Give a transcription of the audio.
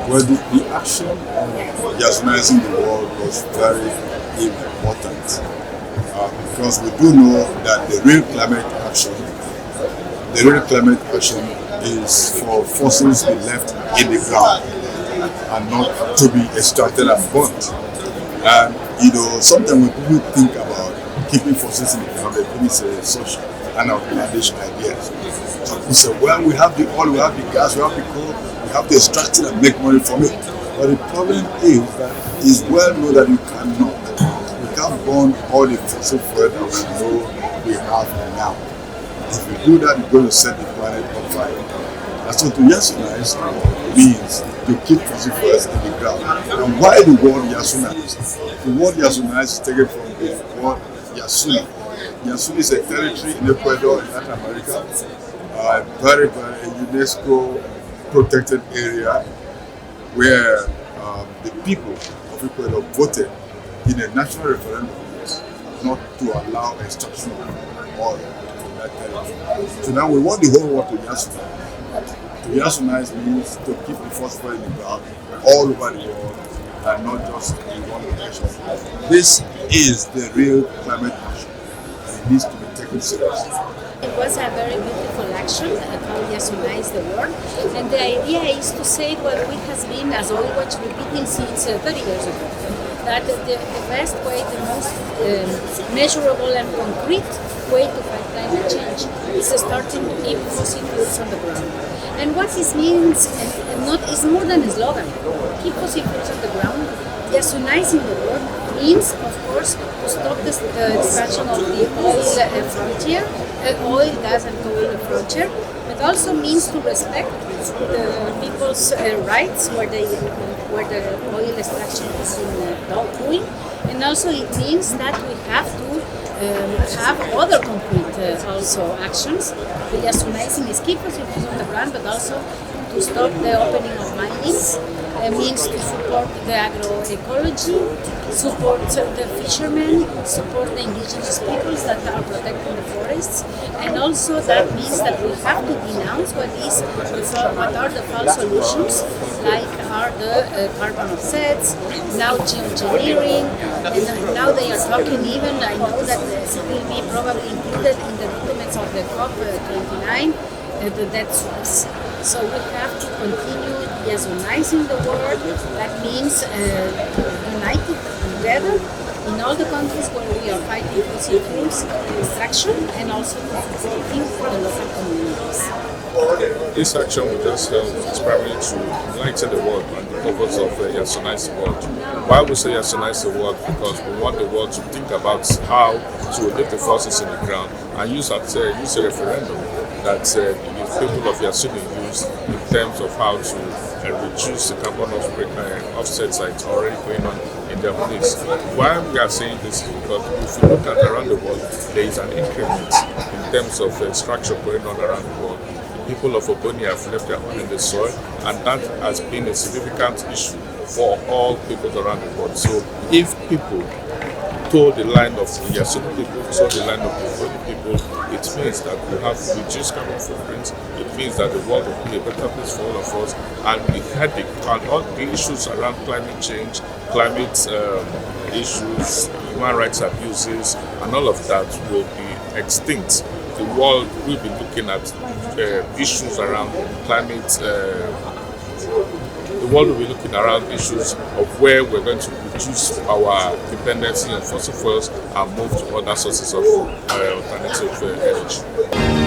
Well, the action of Yasunizing the world was very important because we do know that the real climate action is for fossils to be left in the ground and not to be extracted and burnt. And sometimes when people think about keeping fossils in the ground, they think it's such an outlandish idea. So people say, well, we have the oil, we have the gas, we have the coal, we have to extract it and make money from it. But the problem is that it's well known that you cannot. We can't burn all the fossil fuel that we know we have now. If we do that, we're going to set the planet on fire. And so to Yasunize means to keep fossil fuels in the ground. And why the word Yasunize? The word Yasunize is taken from the word Yasuni. Yasuni is a territory in Ecuador, in Latin America, a very UNESCO protected area where the people of Ecuador voted in a national referendum not to allow extraction of oil from that territory. So now we want the whole world to Yasunize. To Yasunize means to keep the fossil in the ground all over the world and not just in one location. This is the real climate action, and it needs to be taken seriously. It was a very beautiful action called Yasunize the World, and the idea is to say what we has been, as always, repeating since 30 years ago, that the best way, the most measurable and concrete way to fight climate change is starting to keep fossil fuels on the ground. And what this means is more than a slogan. Keep fossil fuels on the ground. Yasunizing the world means, of course, to stop the expansion of the oil frontier, oil, gas and coal frontier, but also means to respect the people's rights where the oil extraction is doing, and also it means that we have to have other concrete also actions. The Yasunizing is keep fossil fuels on the ground, but also to stop the opening of minings. Means to support the agroecology, support the fishermen, support the indigenous peoples that are protecting the forests, and also that means that we have to denounce what are the false solutions, like are the carbon offsets, now geoengineering, and now they are talking even, I know that it will be probably included in the documents of the COP29, the debt swaps. So we have to continue Yasunizing the world. That means united together in all the countries where we are fighting fossil fuels extraction and also supporting the local communities. This action will just help primarily to enlighten the world on the purpose of Yasunize the world. Why we say Yasunize the world? Because we want the world to think about how to leave the fossils in the ground and use a referendum that the people of Yasuni use in terms of how to reduce the carbon offsets that are already going on in their place. Why we are saying this is because if you look at around the world, there is an increment in terms of extraction going on around the world. People of Ogoni have left their own in the soil, and that has been a significant issue for all people around the world. So if people toe the line of the Yasuni people, toe the line of the Ogoni people, it means that we have reduced carbon footprints. It means that the world will be a better place for all of us, and the headache and all the issues around climate change, climate issues, human rights abuses, and all of that will be extinct. The world will be looking at issues around climate. The world will be looking around issues of where we're going to reduce our dependency on fossil fuels and move to other sources of alternative energy.